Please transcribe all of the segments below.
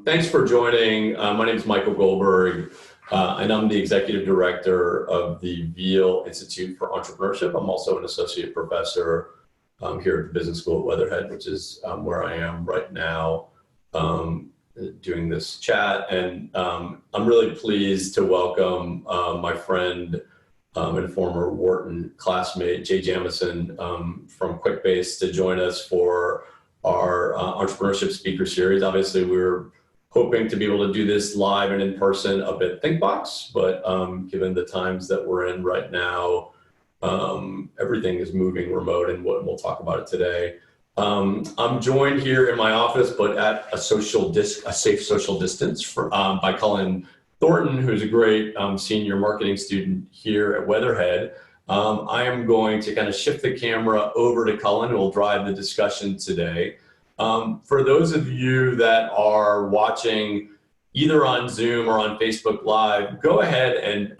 Thanks for joining. My name is Michael Goldberg, and I'm the Executive Director of the Veale Institute for Entrepreneurship. I'm also an Associate Professor here at the Business School at Weatherhead, which is where I am right now doing this chat. And I'm really pleased to welcome my friend and former Wharton classmate, Jay Jamison from QuickBase to join us for our entrepreneurship speaker series. Obviously, we're hoping to be able to do this live and in person up at ThinkBox, but given the times that we're in right now, everything is moving remote, and we'll talk about it today. I'm joined here in my office, but at a safe social distance by Cullen Thornton, who's a great senior marketing student here at Weatherhead. I am going to kind of shift the camera over to Cullen, who will drive the discussion today. For those of you that are watching either on Zoom or on Facebook Live, go ahead and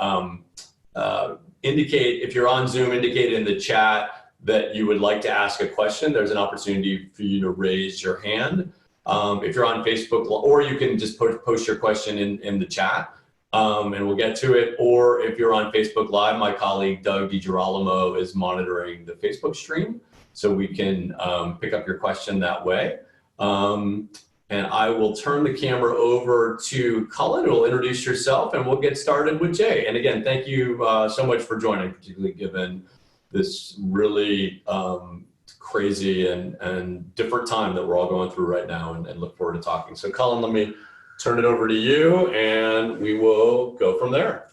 indicate, if you're on Zoom, indicate in the chat that you would like to ask a question. There's an opportunity for you to raise your hand. If you're on Facebook, or you can just post your question in the chat, and we'll get to it. Or if you're on Facebook Live, my colleague Doug DiGirolamo is monitoring the Facebook stream, so we can pick up your question that way. And I will turn the camera over to Cullen, who will introduce yourself, and we'll get started with Jay. And again, thank you so much for joining, particularly given this really crazy and different time that we're all going through right now, and look forward to talking. So Cullen, let me turn it over to you, and we will go from there.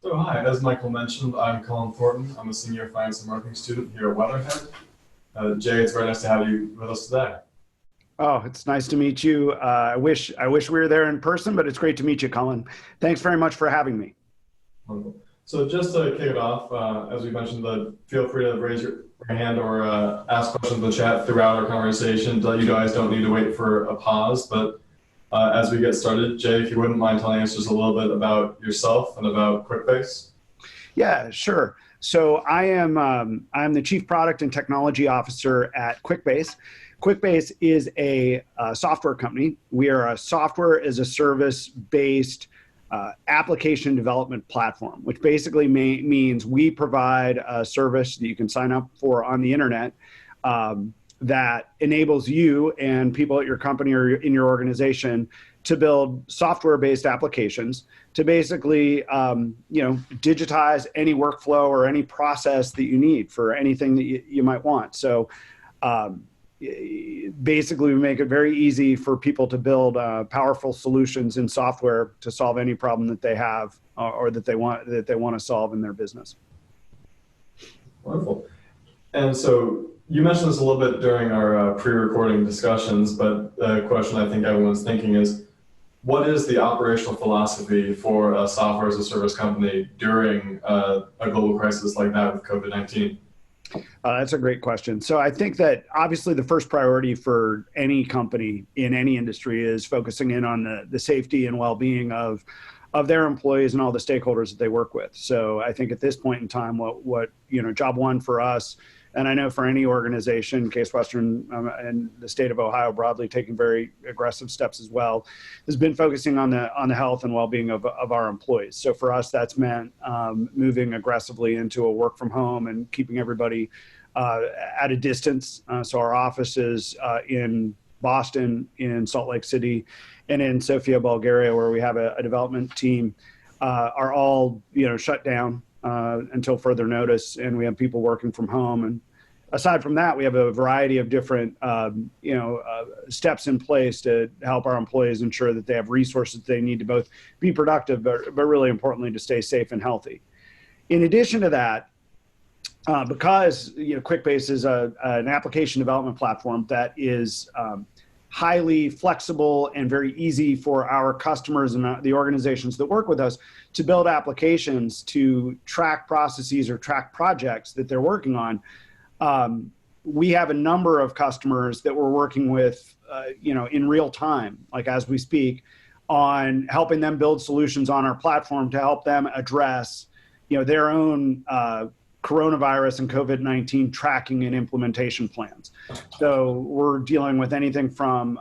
So hi, as Michael mentioned, I'm Cullen Thornton. I'm a senior finance and marketing student here at Weatherhead. Jay, it's very nice to have you with us today. Oh, it's nice to meet you. I wish we were there in person, but it's great to meet you, Cullen. Thanks very much for having me. Wonderful. So just to kick it off, as we mentioned, feel free to raise your hand or ask questions in the chat throughout our conversation. You guys don't need to wait for a pause, but as we get started, Jay, if you wouldn't mind telling us just a little bit about yourself and about QuickBase. Yeah, sure. So I'm the Chief Product and Technology Officer at QuickBase. QuickBase is a software company. We are a software as a service based application development platform, which basically means we provide a service that you can sign up for on the internet that enables you and people at your company or in your organization to build software-based applications to basically, digitize any workflow or any process that you need for anything that you might want. So basically, we make it very easy for people to build powerful solutions in software to solve any problem that they have or that they want to solve in their business. Wonderful. And so you mentioned this a little bit during our pre-recording discussions, but the question I think everyone's thinking is, what is the operational philosophy for a software as a service company during a global crisis like that with COVID-19? That's a great question. So I think that obviously the first priority for any company in any industry is focusing in on the safety and well-being of their employees and all the stakeholders that they work with. So I think at this point in time, what job one for us, and I know for any organization, Case Western and the state of Ohio broadly taking very aggressive steps as well, has been focusing on the health and well-being of our employees. So for us, that's meant moving aggressively into a work from home and keeping everybody at a distance. So our offices in Boston, in Salt Lake City, and in Sofia, Bulgaria, where we have a development team, are all shut down until further notice, and we have people working from home. And aside from that, we have a variety of different steps in place to help our employees ensure that they have resources they need to both be productive, but really importantly to stay safe and healthy. In addition to that, because QuickBase is an application development platform that is highly flexible and very easy for our customers and the organizations that work with us to build applications to track processes or track projects that they're working on. We have a number of customers that we're working with, in real time, like as we speak, on helping them build solutions on our platform to help them address, their own coronavirus and COVID-19 tracking and implementation plans. So we're dealing with anything from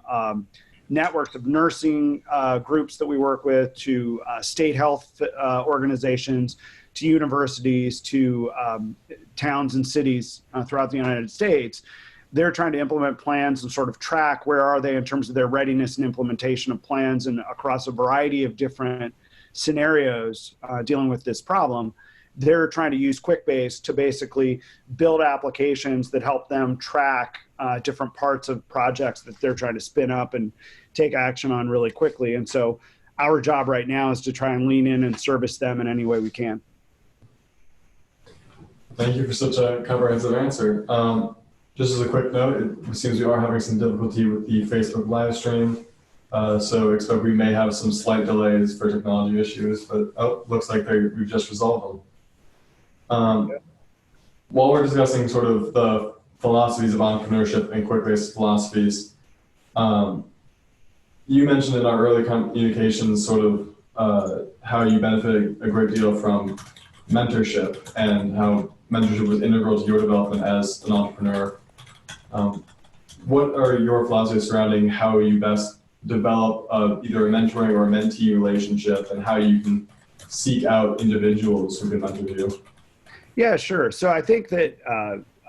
networks of nursing groups that we work with, to state health organizations, to universities, to towns and cities throughout the United States. They're trying to implement plans and sort of track where are they in terms of their readiness and implementation of plans, and across a variety of different scenarios dealing with this problem. They're trying to use QuickBase to basically build applications that help them track different parts of projects that they're trying to spin up and take action on really quickly. And so our job right now is to try and lean in and service them in any way we can. Thank you for such a comprehensive answer. Just as a quick note, it seems we are having some difficulty with the Facebook live stream. So expect we may have some slight delays for technology issues, but looks like we've just resolved them. While we're discussing sort of the philosophies of entrepreneurship and QuickBase philosophies, you mentioned in our early communications sort of how you benefit a great deal from mentorship and how mentorship was integral to your development as an entrepreneur. What are your philosophies surrounding how you best develop either a mentoring or a mentee relationship, and how you can seek out individuals who can mentor you? Yeah, sure. So I think that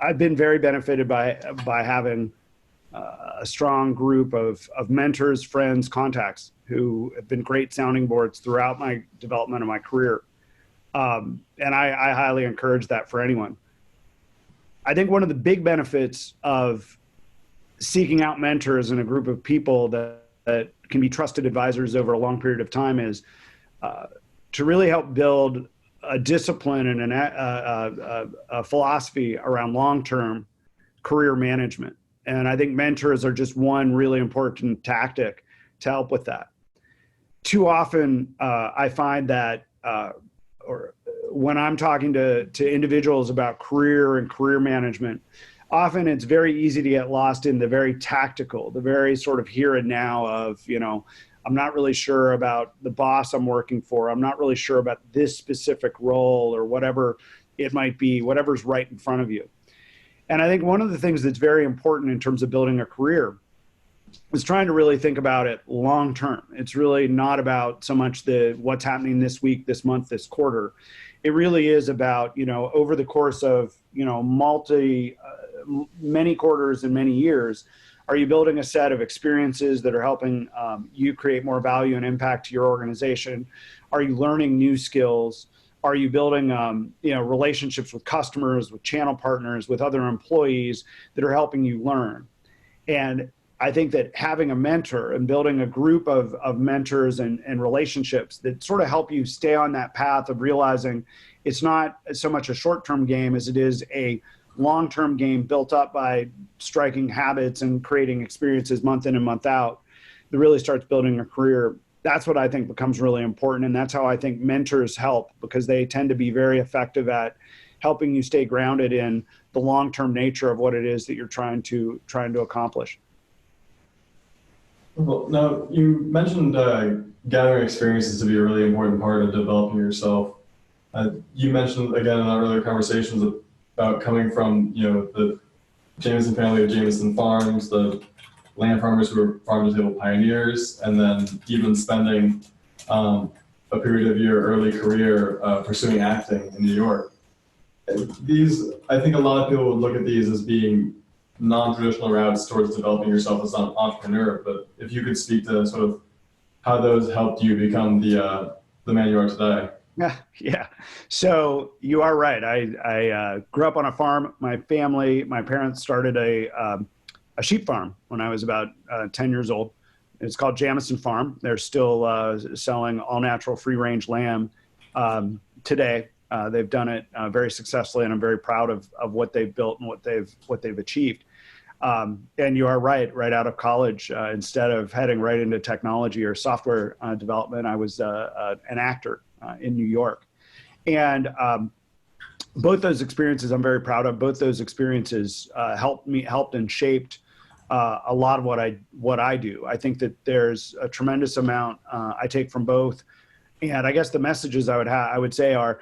I've been very benefited by having a strong group of mentors, friends, contacts who have been great sounding boards throughout my development of my career. And I highly encourage that for anyone. I think one of the big benefits of seeking out mentors and a group of people that can be trusted advisors over a long period of time is to really help build a discipline and a philosophy around long-term career management. And I think mentors are just one really important tactic to help with that. Too often, I find that, or when I'm talking to individuals about career and career management, often it's very easy to get lost in the very tactical, the very sort of here and now of, I'm not really sure about the boss I'm working for. I'm not really sure about this specific role or whatever it might be, whatever's right in front of you. And I think one of the things that's very important in terms of building a career is trying to really think about it long term. It's really not about so much what's happening this week, this month, this quarter. It really is about, over the course of, many quarters and many years, are you building a set of experiences that are helping you create more value and impact to your organization? Are you learning new skills? Are you building relationships with customers, with channel partners, with other employees that are helping you learn? And I think that having a mentor and building a group of mentors and relationships that sort of help you stay on that path of realizing it's not so much a short-term game as it is a long-term game built up by striking habits and creating experiences month in and month out that really starts building a career. That's what I think becomes really important. And that's how I think mentors help, because they tend to be very effective at helping you stay grounded in the long-term nature of what it is that you're trying to accomplish. Well, now you mentioned gathering experiences to be a really important part of developing yourself. You mentioned again in our earlier conversations about coming from the Jamison family of Jamison farms, the land farmers who were farm-to-table pioneers, and then even spending a period of your early career pursuing acting in New York. I think a lot of people would look at these as being non-traditional routes towards developing yourself as an entrepreneur, but if you could speak to sort of how those helped you become the man you are today. Yeah. So you are right. I grew up on a farm. My parents started a sheep farm when I was about 10 years old. It's called Jamison Farm. They're still selling all natural free range lamb today. They've done it very successfully, and I'm very proud of what they've built and what they've achieved. And you are right out of college, instead of heading right into technology or software development, I was an actor in New York. And both those experiences I'm very proud of. Both those experiences helped and shaped a lot of what I do. I think that there's a tremendous amount I take from both. And I guess the messages I would say are,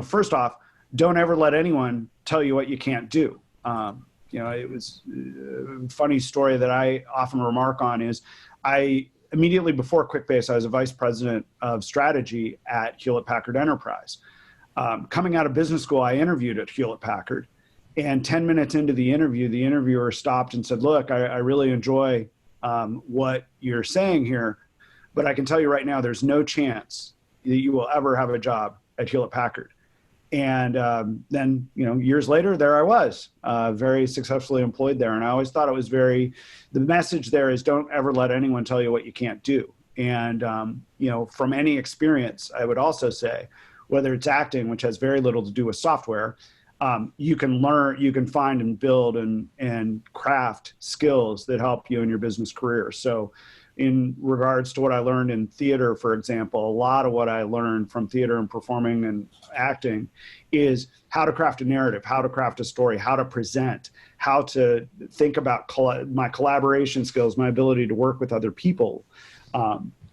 first off, don't ever let anyone tell you what you can't do. It was a funny story that I often remark on is I immediately before QuickBase, I was a vice president of strategy at Hewlett Packard Enterprise. Coming out of business school, I interviewed at Hewlett Packard, and 10 minutes into the interview, the interviewer stopped and said, look, I really enjoy what you're saying here, but I can tell you right now, there's no chance that you will ever have a job at Hewlett Packard. And then, years later, there I was, very successfully employed there. And I always thought it was the message there is don't ever let anyone tell you what you can't do. And, from any experience, I would also say, whether it's acting, which has very little to do with software, you can learn, you can find and build and craft skills that help you in your business career. So in regards to what I learned in theater, for example, a lot of what I learned from theater and performing and acting is how to craft a narrative, how to craft a story, how to present, how to think about my collaboration skills, my ability to work with other people,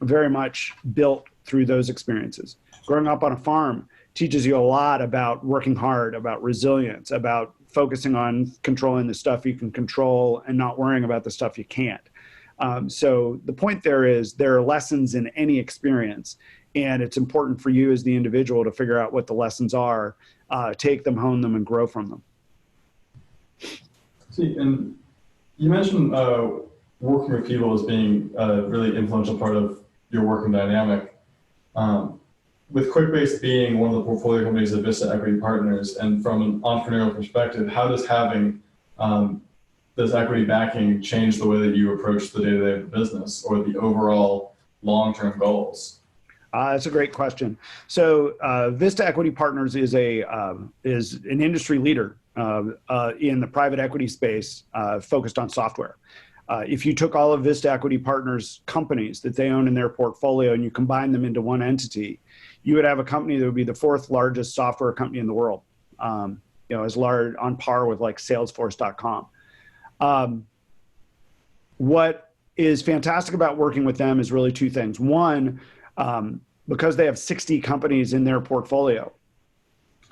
very much built through those experiences. Growing up on a farm teaches you a lot about working hard, about resilience, about focusing on controlling the stuff you can control and not worrying about the stuff you can't. So the point there is there are lessons in any experience, and it's important for you as the individual to figure out what the lessons are, take them, hone them, and grow from them. See, and you mentioned working with people as being a really influential part of your working dynamic. With QuickBase being one of the portfolio companies of Vista Equity Partners, and from an entrepreneurial perspective, how does having does equity backing change the way that you approach the day-to-day of the business or the overall long-term goals? That's a great question. So Vista Equity Partners is an industry leader in the private equity space focused on software. If you took all of Vista Equity Partners companies that they own in their portfolio and you combine them into one entity, you would have a company that would be the fourth largest software company in the world, as large on par with like Salesforce.com. What is fantastic about working with them is really two things. One, because they have 60 companies in their portfolio,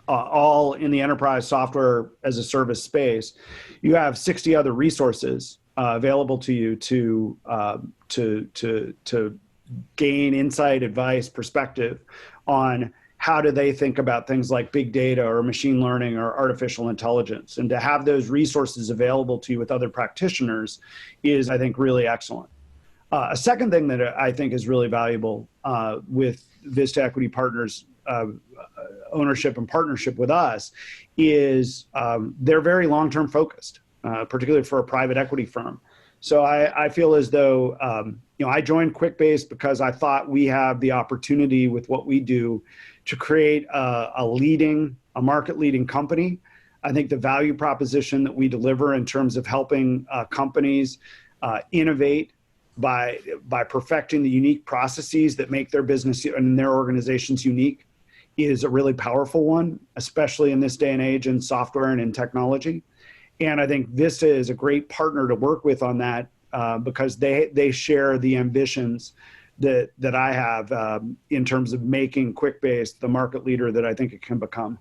all in the enterprise software as a service space, you have 60 other resources available to you to gain insight, advice, perspective on how do they think about things like big data or machine learning or artificial intelligence. And to have those resources available to you with other practitioners is, I think, really excellent. A second thing that I think is really valuable with Vista Equity Partners ownership and partnership with us is they're very long-term focused, particularly for a private equity firm. So I feel as though, I joined QuickBase because I thought we have the opportunity with what we do to create a market-leading company. I think the value proposition that we deliver in terms of helping companies innovate by perfecting the unique processes that make their business and their organizations unique is a really powerful one, especially in this day and age in software and in technology. And I think Vista is a great partner to work with on that because they share the ambitions that I have in terms of making QuickBase the market leader that I think it can become.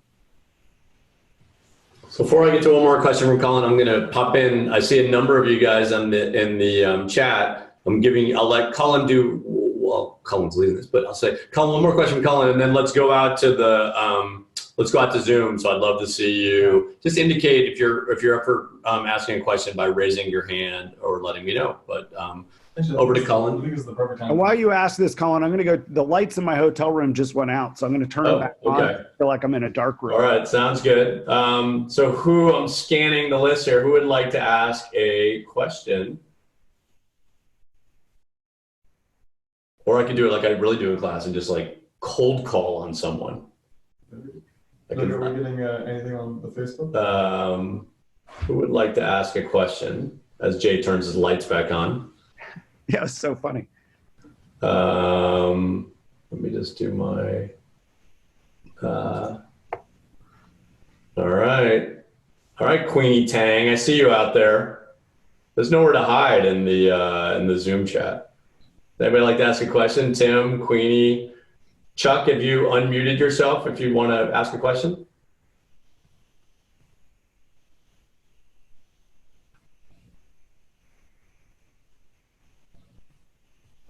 So before I get to one more question from Colin, I'm going to pop in. I see a number of you guys in the chat. I'll let Colin do. Well, Colin's leading this, but I'll say, Colin, one more question from Colin, and then let's go out to Zoom. So I'd love to see you. Just indicate if you're up for asking a question by raising your hand or letting me know. But over to Colin. I think it's the perfect time. And while you ask this, Colin, I'm going to go. The lights in my hotel room just went out, so I'm going to turn them back on. I feel like I'm in a dark room. All right, sounds good. So I'm scanning the list here. Who would like to ask a question? Or I could do it like I really do in class and just like cold call on someone. Are we getting anything on the Facebook? Who would like to ask a question as Jay turns his lights back on? Yeah, it's so funny. Let me just do my. All right, Queenie Tang, I see you out there. There's nowhere to hide in the Zoom chat. Anybody like to ask a question? Tim, Queenie, Chuck, have you unmuted yourself if you want to ask a question?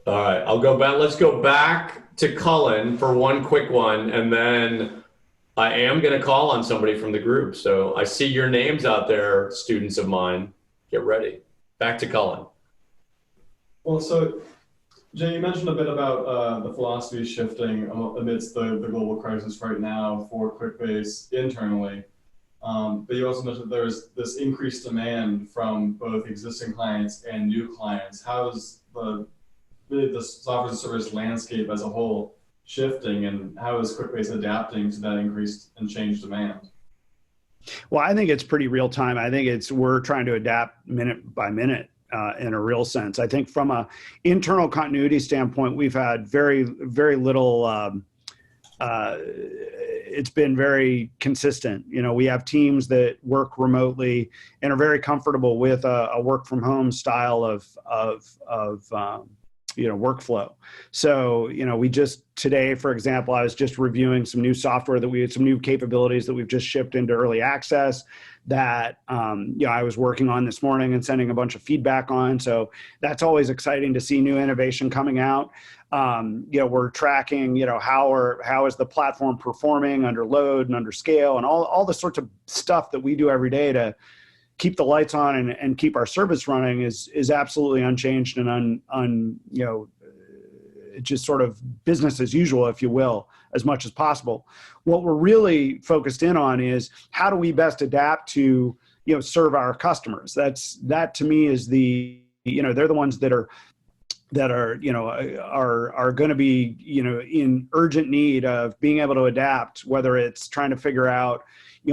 All right, I'll go back. Let's go back to Cullen for one quick one, and then I am going to call on somebody from the group. So I see your names out there, students of mine. Get ready. Back to Cullen. Well, so Jay, you mentioned a bit about the philosophy shifting amidst the global crisis right now for QuickBase internally. But you also mentioned there's this increased demand from both existing clients and new clients. How is the software as a service landscape as a whole shifting, and how is QuickBase adapting to that increased and changed demand? Well, I think it's pretty real time. I think we're trying to adapt minute by minute in a real sense. I think from a internal continuity standpoint, we've had very, very little. It's been very consistent. You know, we have teams that work remotely and are very comfortable with a work from home style of workflow. So, we just today, for example, I was just reviewing some new software some new capabilities that we've just shipped into early access that, I was working on this morning and sending a bunch of feedback on. So that's always exciting to see new innovation coming out. We're tracking, how is the platform performing under load and under scale and all the sorts of stuff that we do every day to keep the lights on and keep our service running is absolutely unchanged and just sort of business as usual, if you will, as much as possible. What we're really focused in on is how do we best adapt to, serve our customers. That to me is they're the ones that are going to be, in urgent need of being able to adapt, whether it's trying to figure out,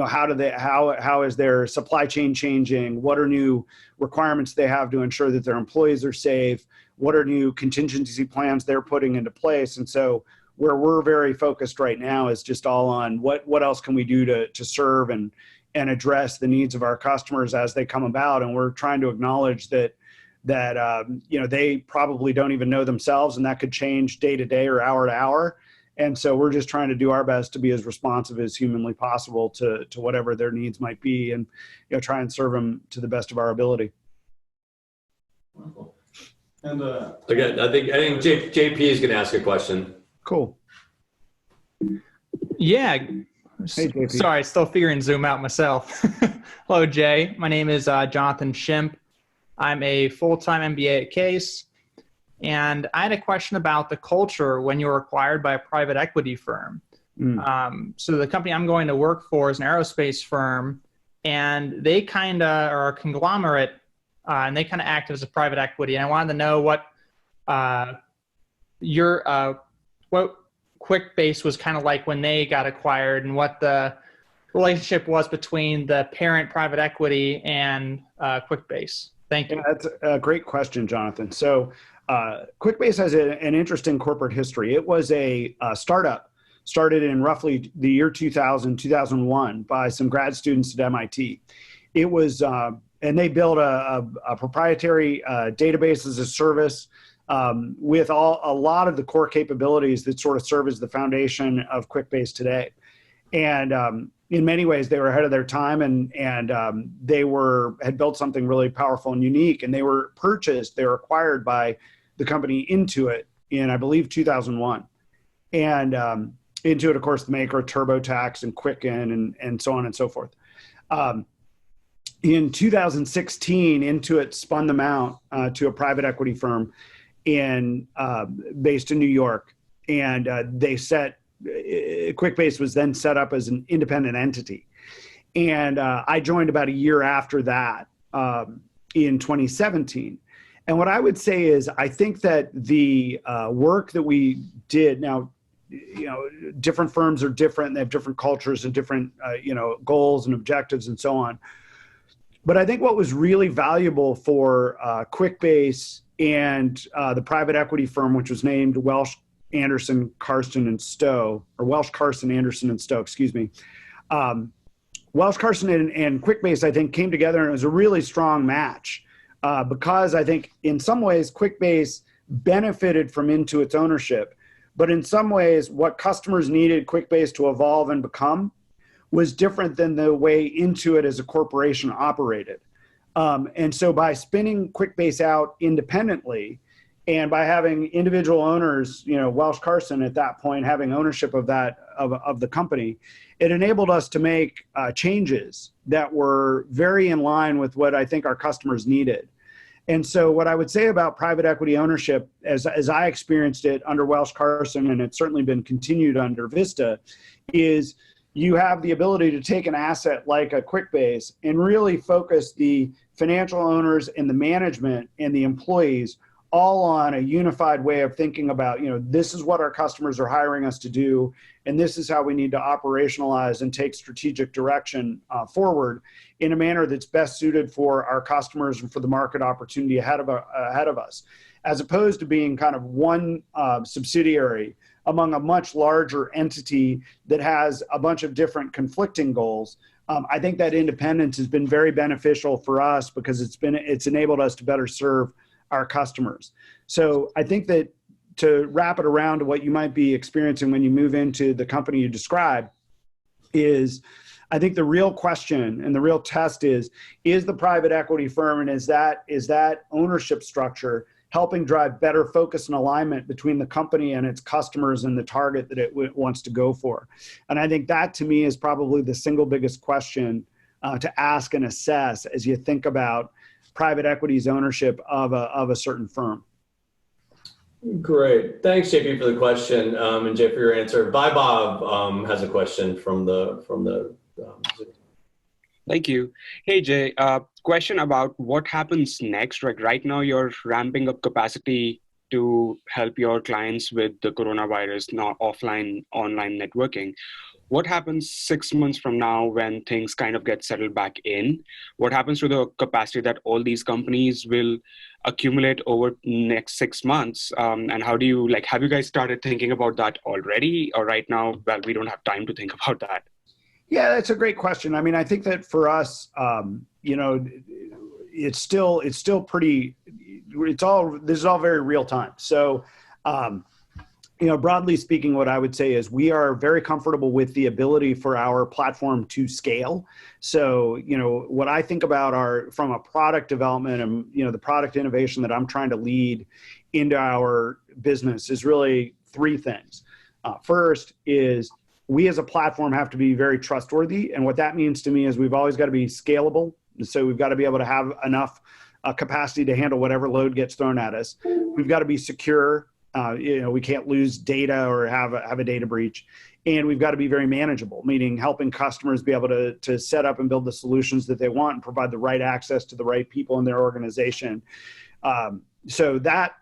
how is their supply chain changing? What are new requirements they have to ensure that their employees are safe? What are new contingency plans they're putting into place? And so where we're very focused right now is just all on what else can we do to serve and address the needs of our customers as they come about. And we're trying to acknowledge that they probably don't even know themselves, and that could change day to day or hour to hour. And so we're just trying to do our best to be as responsive as humanly possible to whatever their needs might be, and try and serve them to the best of our ability. Wonderful. And again, I think JP is going to ask a question. Cool. Yeah. Hey, JP. Sorry, still figuring Zoom out myself. Hello, Jay. My name is Jonathan Shimp. I'm a full-time MBA at Case. And I had a question about the culture when you were acquired by a private equity firm. So the company I'm going to work for is an aerospace firm, and they kind of are a conglomerate, and they kind of act as a private equity. And I wanted to know what QuickBase was kind of like when they got acquired, and what the relationship was between the parent private equity and QuickBase. Thank you. Yeah, that's a great question, Jonathan. So QuickBase has an interesting corporate history. It was a startup started in roughly the year 2000, 2001 by some grad students at MIT. It was, and they built a proprietary database as a service with a lot of the core capabilities that sort of serve as the foundation of QuickBase today. And in many ways, they were ahead of their time, and they had built something really powerful and unique. And they were acquired by the company Intuit in, I believe, 2001. And Intuit, of course, the maker of TurboTax and Quicken and so on and so forth. In 2016, Intuit spun them out to a private equity firm based in New York, and QuickBase was then set up as an independent entity. And I joined about a year after that in 2017. And what I would say is, I think that the work that we did, now, different firms are different, they have different cultures and different, goals and objectives and so on. But I think what was really valuable for QuickBase and the private equity firm, which was named Welsh Carson Anderson and Stowe, excuse me. Welsh Carson and QuickBase, I think, came together, and it was a really strong match because I think in some ways QuickBase benefited from Intuit's ownership, but in some ways what customers needed QuickBase to evolve and become was different than the way Intuit as a corporation operated. And so by spinning QuickBase out independently, And by having individual owners, Welsh Carson at that point having ownership of the company, it enabled us to make changes that were very in line with what I think our customers needed. And so what I would say about private equity ownership, as I experienced it under Welsh Carson, and it's certainly been continued under Vista, is you have the ability to take an asset like a QuickBase and really focus the financial owners and the management and the employees all on a unified way of thinking about, this is what our customers are hiring us to do, and this is how we need to operationalize and take strategic direction forward in a manner that's best suited for our customers and for the market opportunity ahead of us, as opposed to being kind of one subsidiary among a much larger entity that has a bunch of different conflicting goals. I think that independence has been very beneficial for us because it's enabled us to better serve our customers. So I think that to wrap it around to what you might be experiencing when you move into the company you describe is, I think the real question and the real test is the private equity firm and is that ownership structure helping drive better focus and alignment between the company and its customers and the target that it wants to go for? And I think that to me is probably the single biggest question to ask and assess as you think about private equity's ownership of a certain firm. Great. Thanks, JP, for the question, and Jay for your answer. Vaibhav has a question from the Thank you. Hey, Jay, question about what happens next. Right now, you're ramping up capacity to help your clients with the coronavirus, now offline, online networking. What happens 6 months from now when things kind of get settled back in? What happens to the capacity that all these companies will accumulate over next 6 months? And how do you, have you guys started thinking about that already? Or right now, well, we don't have time to think about that. Yeah, that's a great question. I mean, I think that for us, it's still pretty, this is all very real time. So, broadly speaking, what I would say is we are very comfortable with the ability for our platform to scale. So, what I think about from a product development and, the product innovation that I'm trying to lead into our business is really three things. First is we as a platform have to be very trustworthy. And what that means to me is we've always got to be scalable. So we've got to be able to have enough capacity to handle whatever load gets thrown at us. We've got to be secure. We can't lose data or have a data breach. And we've got to be very manageable, meaning helping customers be able to set up and build the solutions that they want and provide the right access to the right people in their organization. So that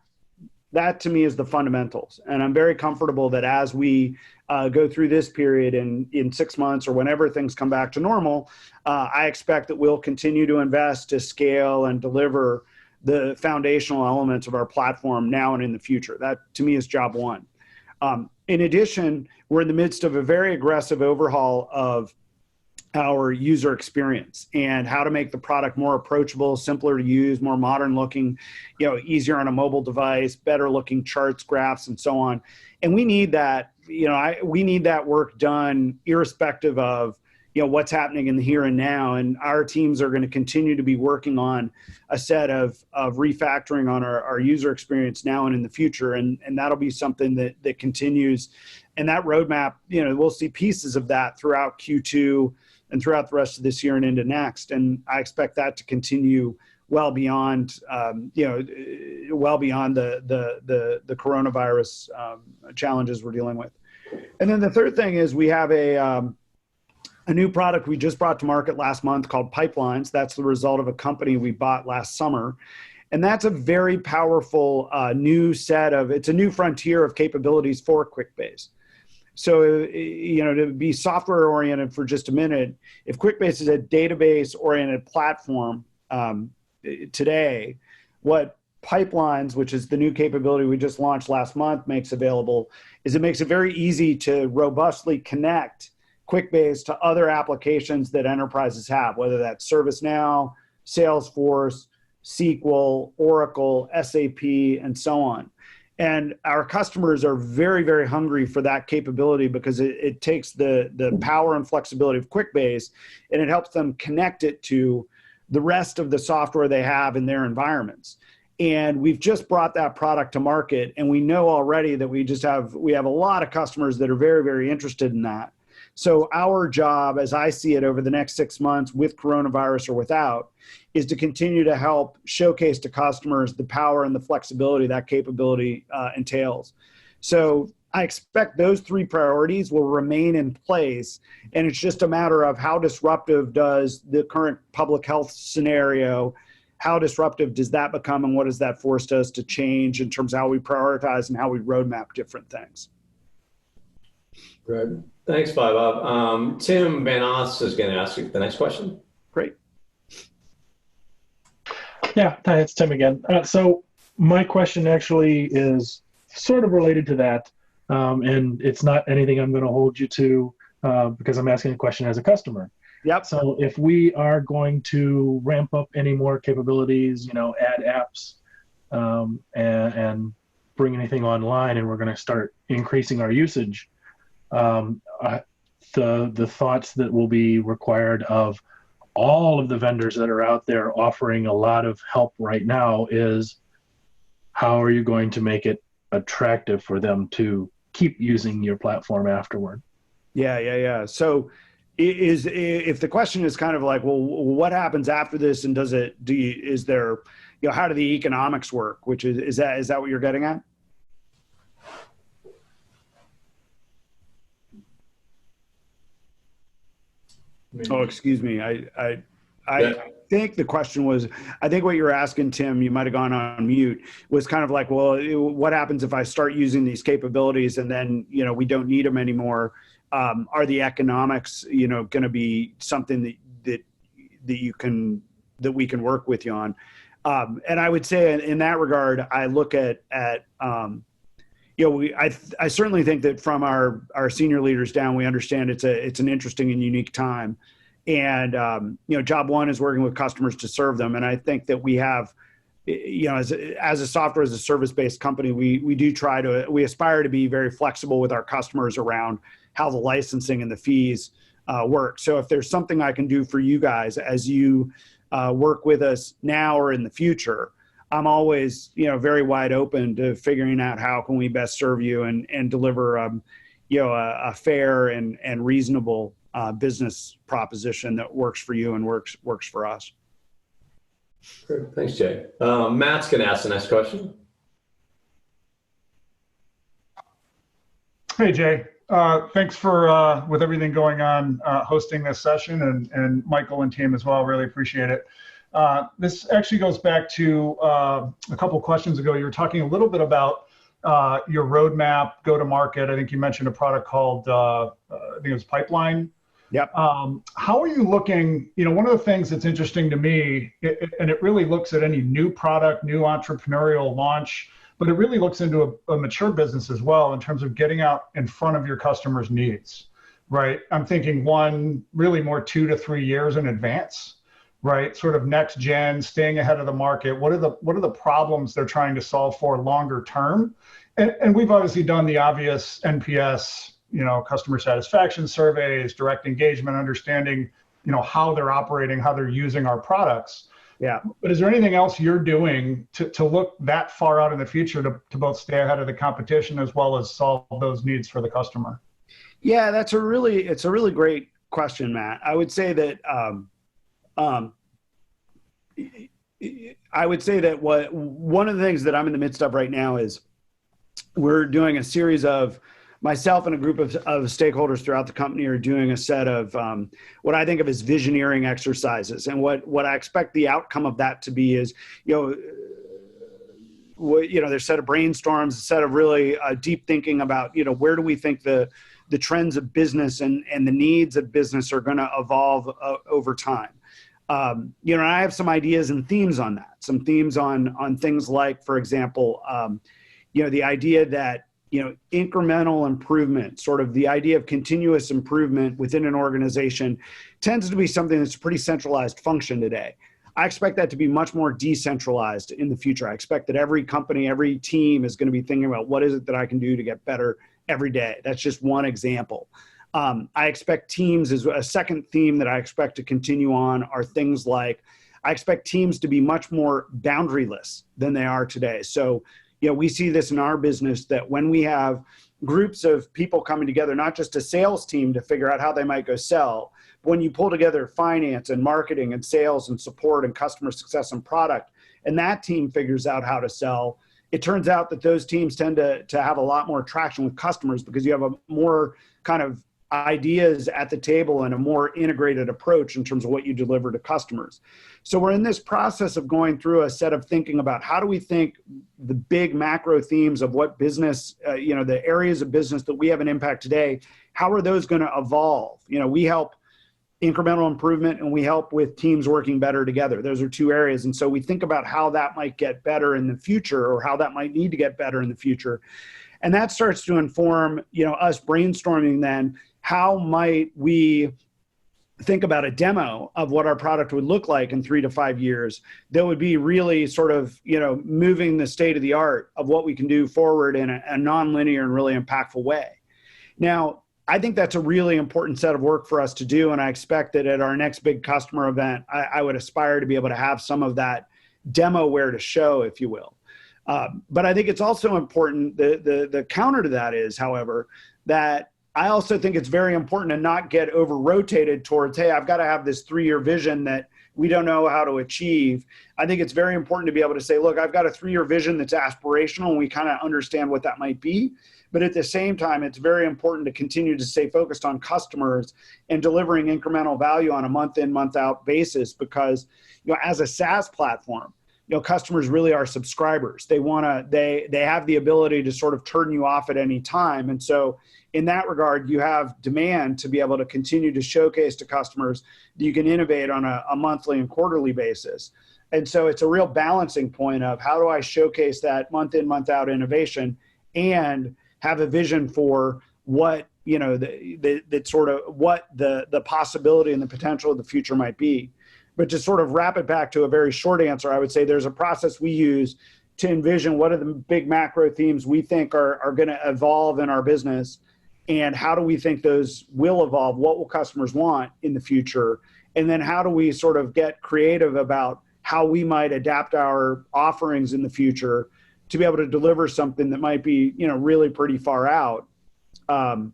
to me is the fundamentals. And I'm very comfortable that as we go through this period in 6 months or whenever things come back to normal, I expect that we'll continue to invest to scale and deliver the foundational elements of our platform now and in the future. That to me is job one. In addition, we're in the midst of a very aggressive overhaul of our user experience and how to make the product more approachable, simpler to use, more modern looking, easier on a mobile device, better looking charts, graphs, and so on. And we need that, we need that work done irrespective of, what's happening in the here and now. And our teams are going to continue to be working on a set of refactoring on our user experience now and in the future. And that'll be something that continues. And that roadmap, we'll see pieces of that throughout Q2 and throughout the rest of this year and into next. And I expect that to continue well beyond, the coronavirus challenges we're dealing with. And then the third thing is we have a new product we just brought to market last month called Pipelines. That's the result of a company we bought last summer. And that's a very powerful it's a new frontier of capabilities for QuickBase. So, to be software oriented for just a minute, if QuickBase is a database oriented platform today, what Pipelines, which is the new capability we just launched last month, makes available is it makes it very easy to robustly connect QuickBase to other applications that enterprises have, whether that's ServiceNow, Salesforce, SQL, Oracle, SAP, and so on. And our customers are very, very hungry for that capability because it takes the power and flexibility of QuickBase and it helps them connect it to the rest of the software they have in their environments. And we've just brought that product to market, and we know already that we have a lot of customers that are very, very interested in that. So our job, as I see it over the next 6 months, with coronavirus or without, is to continue to help showcase to customers the power and the flexibility that capability entails. So I expect those 3 priorities will remain in place, and it's just a matter of how disruptive does the current public health scenario, how disruptive does that become, and what does that force us to change in terms of how we prioritize and how we roadmap different things. Great. Thanks, Vaibhav. Tim Van Oss is going to ask you the next question. Great. Yeah, hi, it's Tim again. So my question actually is sort of related to that, and it's not anything I'm going to hold you to because I'm asking a question as a customer. Yep. So if we are going to ramp up any more capabilities, add apps and bring anything online, and we're going to start increasing our usage, the thoughts that will be required of all of the vendors that are out there offering a lot of help right now is how are you going to make it attractive for them to keep using your platform afterward? Yeah. So if the question is kind of like, well, what happens after this, and how do the economics work? Which is that what you're getting at? Oh, excuse me. I think the question was, I think what you were asking, Tim, you might have gone on mute, was kind of like, well, what happens if I start using these capabilities and then, we don't need them anymore? Are the economics, going to be something that we can work with you on? And I would say in that regard, I look at I certainly think that from our senior leaders down, we understand it's an interesting and unique time. And, job one is working with customers to serve them. And I think that we have, as a software as a service-based company, we aspire to be very flexible with our customers around how the licensing and the fees work. So if there's something I can do for you guys as you work with us now or in the future, I'm always, very wide open to figuring out how can we best serve you and deliver, a fair and reasonable business proposition that works for you and works for us. Great. Thanks, Jay. Matt's going to ask the next question. Hey, Jay. Thanks for, with everything going on, hosting this session, and Michael and team as well. Really appreciate it. This actually goes back to a couple questions ago. You were talking a little bit about your roadmap, go to market. I think you mentioned a product called, I think it was Pipeline. Yep. How are you looking, one of the things that's interesting to me, and it really looks at any new product, new entrepreneurial launch, but it really looks into a mature business as well in terms of getting out in front of your customers' needs, right? I'm thinking really more 2 to 3 years in advance, right? Sort of next gen, staying ahead of the market. What are the problems they're trying to solve for longer term? And we've obviously done the obvious NPS, customer satisfaction surveys, direct engagement, understanding, how they're operating, how they're using our products. Yeah. But is there anything else you're doing to look that far out in the future to both stay ahead of the competition as well as solve those needs for the customer? Yeah, it's a really great question, Matt. I would say that one of the things that I'm in the midst of right now is we're doing a series of, myself and a group of stakeholders throughout the company are doing a set of what I think of as visioneering exercises. And what I expect the outcome of that to be is, there's a set of brainstorms, a set of really deep thinking about, where do we think the trends of business and the needs of business are going to evolve over time. And I have some ideas and themes on that, some themes on things like, for example, the idea that, incremental improvement, sort of the idea of continuous improvement within an organization tends to be something that's a pretty centralized function today. I expect that to be much more decentralized in the future. I expect that every company, every team is going to be thinking about what is it that I can do to get better every day. That's just one example. I expect teams, as a second theme that I expect to continue on, are things like I expect teams to be much more boundaryless than they are today. So, we see this in our business, that when we have groups of people coming together, not just a sales team to figure out how they might go sell, but when you pull together finance and marketing and sales and support and customer success and product, and that team figures out how to sell, it turns out that those teams tend to have a lot more traction with customers, because you have a more kind of ideas at the table and a more integrated approach in terms of what you deliver to customers. So we're in this process of going through a set of thinking about how do we think the big macro themes of what business, the areas of business that we have an impact today, how are those going to evolve? We help incremental improvement, and we help with teams working better together. Those are two areas. And so we think about how that might get better in the future, or how that might need to get better in the future. And that starts to inform, us brainstorming then, how might we think about a demo of what our product would look like in 3 to 5 years that would be really sort of, moving the state of the art of what we can do forward in a nonlinear and really impactful way. Now, I think that's a really important set of work for us to do. And I expect that at our next big customer event, I would aspire to be able to have some of that demoware to show, if you will. But I think it's also important, the counter to that is, however, that I also think it's very important to not get over-rotated towards, hey, I've got to have this 3-year vision that we don't know how to achieve. I think it's very important to be able to say, look, I've got a 3-year vision that's aspirational, and we kind of understand what that might be. But at the same time, it's very important to continue to stay focused on customers and delivering incremental value on a month in, month out basis, because, as a SaaS platform, customers really are subscribers. They have the ability to sort of turn you off at any time. And so in that regard, you have demand to be able to continue to showcase to customers that you can innovate on a monthly and quarterly basis. And so it's a real balancing point of how do I showcase that month in, month out innovation and have a vision for what, that sort of what the possibility and the potential of the future might be. But to sort of wrap it back to a very short answer, I would say there's a process we use to envision what are the big macro themes we think are going to evolve in our business, and how do we think those will evolve? What will customers want in the future? And then how do we sort of get creative about how we might adapt our offerings in the future to be able to deliver something that might be, really pretty far out. And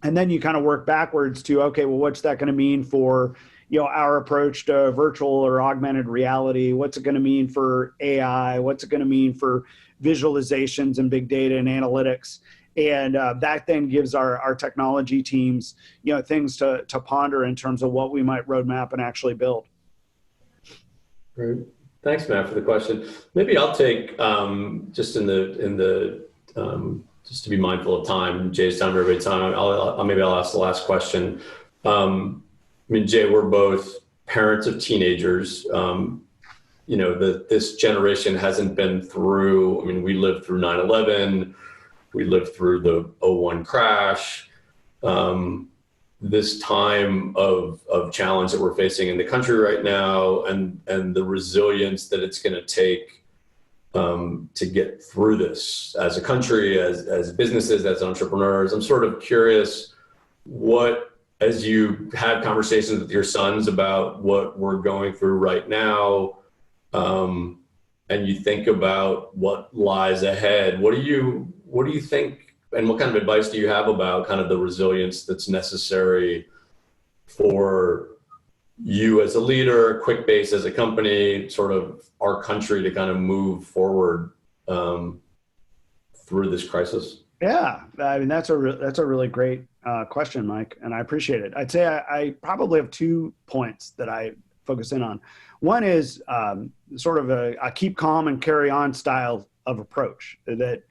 then you kind of work backwards to, okay, well, what's that going to mean for, our approach to virtual or augmented reality? What's it going to mean for AI? What's it going to mean for visualizations and big data and analytics? And that then gives our technology teams, things to ponder in terms of what we might roadmap and actually build. Great. Thanks, Matt, for the question. Maybe I'll take just just to be mindful of time, Jay's time, everybody's time. I'll ask the last question. Jay, we're both parents of teenagers. This generation hasn't been through. We lived through 9/11. We lived through the 2001 crash. This time of challenge that we're facing in the country right now, and the resilience that it's going to take to get through this as a country, as businesses, as entrepreneurs. I'm sort of curious as you had conversations with your sons about what we're going through right now, and you think about what lies ahead, what do you think, and what kind of advice do you have about kind of the resilience that's necessary for you as a leader, QuickBase as a company, sort of our country to kind of move forward through this crisis? Yeah, that's a really great question, Mike, and I appreciate it. I'd say I probably have 2 points that I focus in on. One is sort of a keep calm and carry on style of approach that,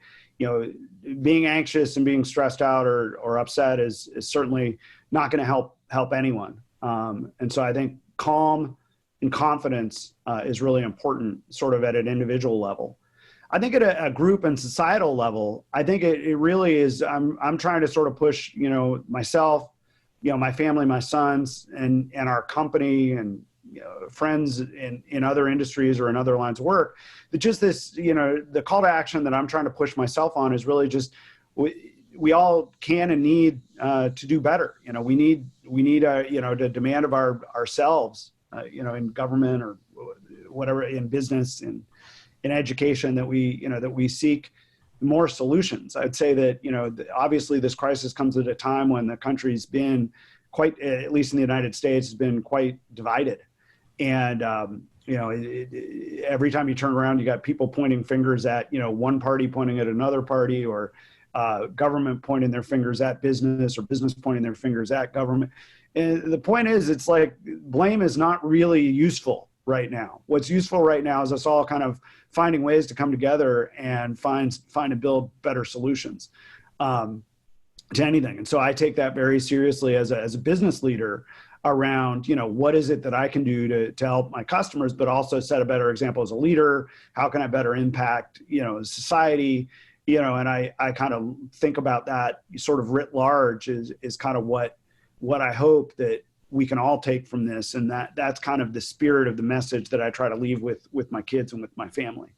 being anxious and being stressed out or upset is certainly not going to help anyone. And so I think calm and confidence is really important sort of at an individual level. I think at a group and societal level, I think it really is, I'm trying to sort of push, myself, my family, my sons and our company and friends in other industries or in other lines of work, that just this, the call to action that I'm trying to push myself on is really just, we all can and need to do better. We need the demand of ourselves in government or whatever, in business, in education, that we seek more solutions. I'd say that, obviously this crisis comes at a time when the country's been quite, at least in the United States, has been quite divided. And, every time you turn around, you got people pointing fingers at, one party pointing at another party, or government pointing their fingers at business, or business pointing their fingers at government. And the point is, it's like blame is not really useful right now. What's useful right now is us all kind of finding ways to come together and find and build better solutions to anything. And so I take that very seriously as a business leader around, what is it that I can do to help my customers, but also set a better example as a leader? How can I better impact, society? And I kind of think about that sort of writ large is kind of what I hope that we can all take from this. And that's kind of the spirit of the message that I try to leave with my kids and with my family.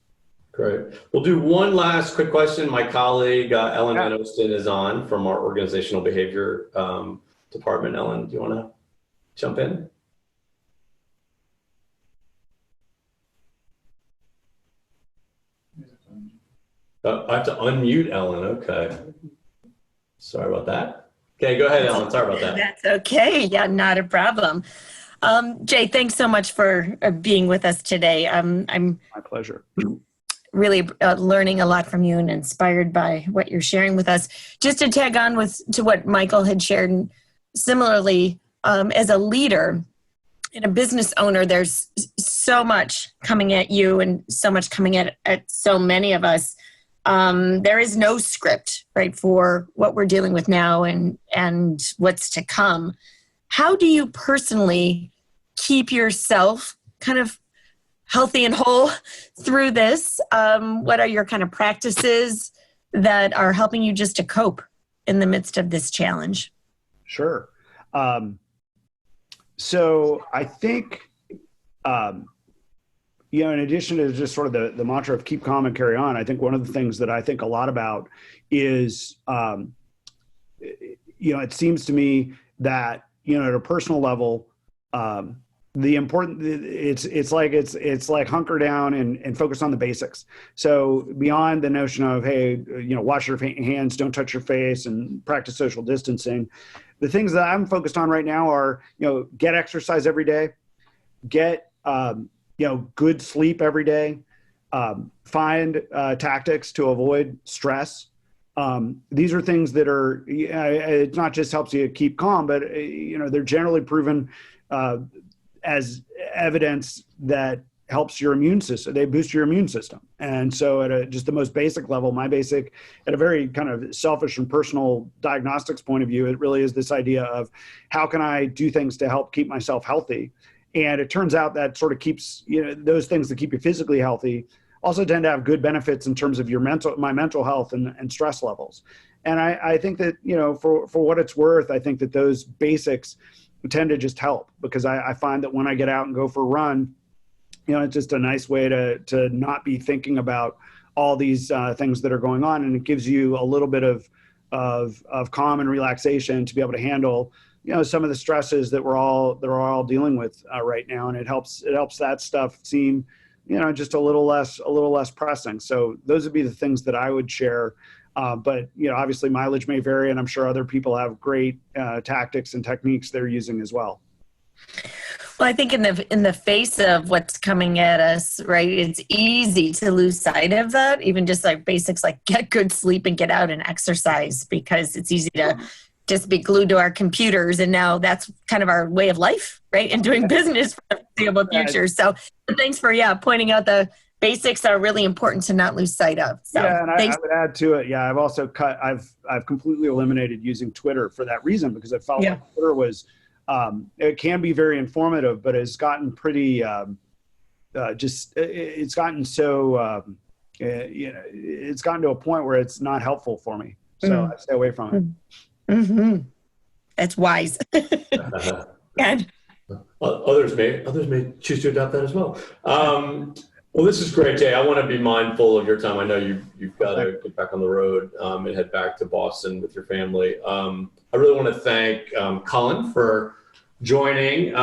Great. We'll do one last quick question. My colleague, Ellen Van Oosten, is on from our organizational behavior department. Ellen, do you want to jump in? I have to unmute Ellen. Okay. Sorry about that. Okay, go ahead, Ellen. Sorry about that. That's okay. Yeah, not a problem. Jay, thanks so much for being with us today. I'm My pleasure. Really learning a lot from you and inspired by what you're sharing with us. Just to tag on to what Michael had shared, similarly, as a leader and a business owner, there's so much coming at you and so much coming at so many of us. There is no script, right, for what we're dealing with now and what's to come. How do you personally keep yourself kind of healthy and whole through this? What are your kind of practices that are helping you just to cope in the midst of this challenge? Sure. So I think, in addition to just sort of the mantra of keep calm and carry on, I think one of the things that I think a lot about is, it seems to me that, at a personal level, it's like hunker down and focus on the basics. So beyond the notion of, hey, wash your hands, don't touch your face, and practice social distancing, the things that I'm focused on right now are, get exercise every day, get, good sleep every day, find tactics to avoid stress. These are things that are, it not just helps you keep calm, but, they're generally proven as evidence that helps your immune system. They boost your immune system. And so at just the most basic level, at a very kind of selfish and personal diagnostics point of view, it really is this idea of how can I do things to help keep myself healthy? And it turns out that sort of keeps, those things that keep you physically healthy also tend to have good benefits in terms of my mental health and stress levels. And I think that, for what it's worth, I think that those basics tend to just help, because I find that when I get out and go for a run, it's just a nice way to not be thinking about all these things that are going on. And it gives you a little bit of calm and relaxation to be able to handle, some of the stresses that we're all dealing with right now. And it helps that stuff seem, just a little less pressing. So those would be the things that I would share. But obviously mileage may vary, and I'm sure other people have great tactics and techniques they're using as well. Well, I think in the face of what's coming at us, right, it's easy to lose sight of that. Even just like basics like get good sleep and get out and exercise, because it's easy to just be glued to our computers. And now that's kind of our way of life, right? And doing business for the foreseeable future. So thanks for, pointing out the basics are really important to not lose sight of. So, and I would add to it. Yeah, I've also I've completely eliminated using Twitter for that reason, because I felt like Twitter was, it can be very informative, but it's gotten pretty, it's gotten so, it's gotten to a point where it's not helpful for me. So I stay away from it. Mm-hmm. That's wise. And others may choose to adopt that as well. Well, this is great, Jay. I want to be mindful of your time. I know you've got to get back on the road and head back to Boston with your family. I really want to thank Colin for joining.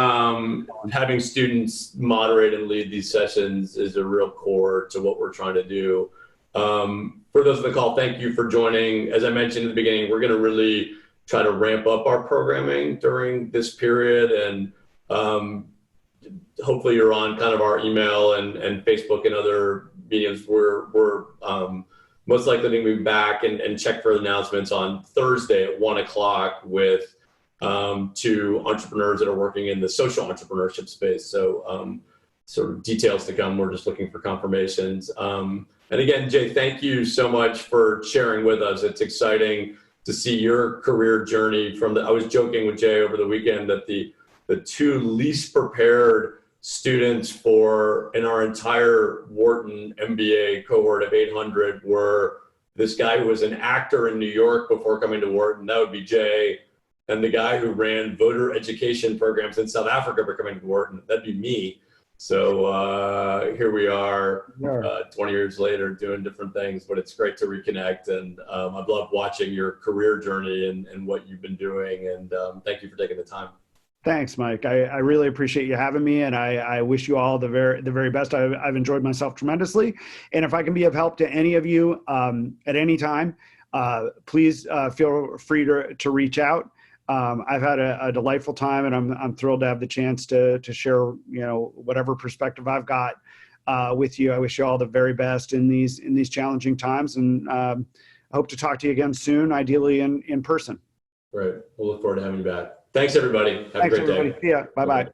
Having students moderate and lead these sessions is a real core to what we're trying to do. For those on the call, thank you for joining. As I mentioned in the beginning, we're going to really try to ramp up our programming during this period, and hopefully you're on kind of our email and Facebook and other mediums. We're most likely to be back and check for announcements on Thursday at 1 o'clock with two entrepreneurs that are working in the social entrepreneurship space. So sort of details to come. We're just looking for confirmations. And again, Jay, thank you so much for sharing with us. It's exciting to see your career journey from I was joking with Jay over the weekend that the two least prepared students in our entire Wharton MBA cohort of 800 were this guy who was an actor in New York before coming to Wharton, that would be Jay, and the guy who ran voter education programs in South Africa before coming to Wharton, that'd be me. So here we are 20 years later doing different things, but it's great to reconnect. And I've loved watching your career journey and what you've been doing. And thank you for taking the time. Thanks, Mike. I really appreciate you having me, and I wish you all the very best. I've enjoyed myself tremendously. And if I can be of help to any of you at any time, please feel free to reach out. I've had a delightful time, and I'm thrilled to have the chance to share, whatever perspective I've got with you. I wish you all the very best in these challenging times, and I hope to talk to you again soon, ideally in person. Great. We'll look forward to having you back. Thanks, everybody. Have Thanks, a great everybody. day. See ya. Bye-bye.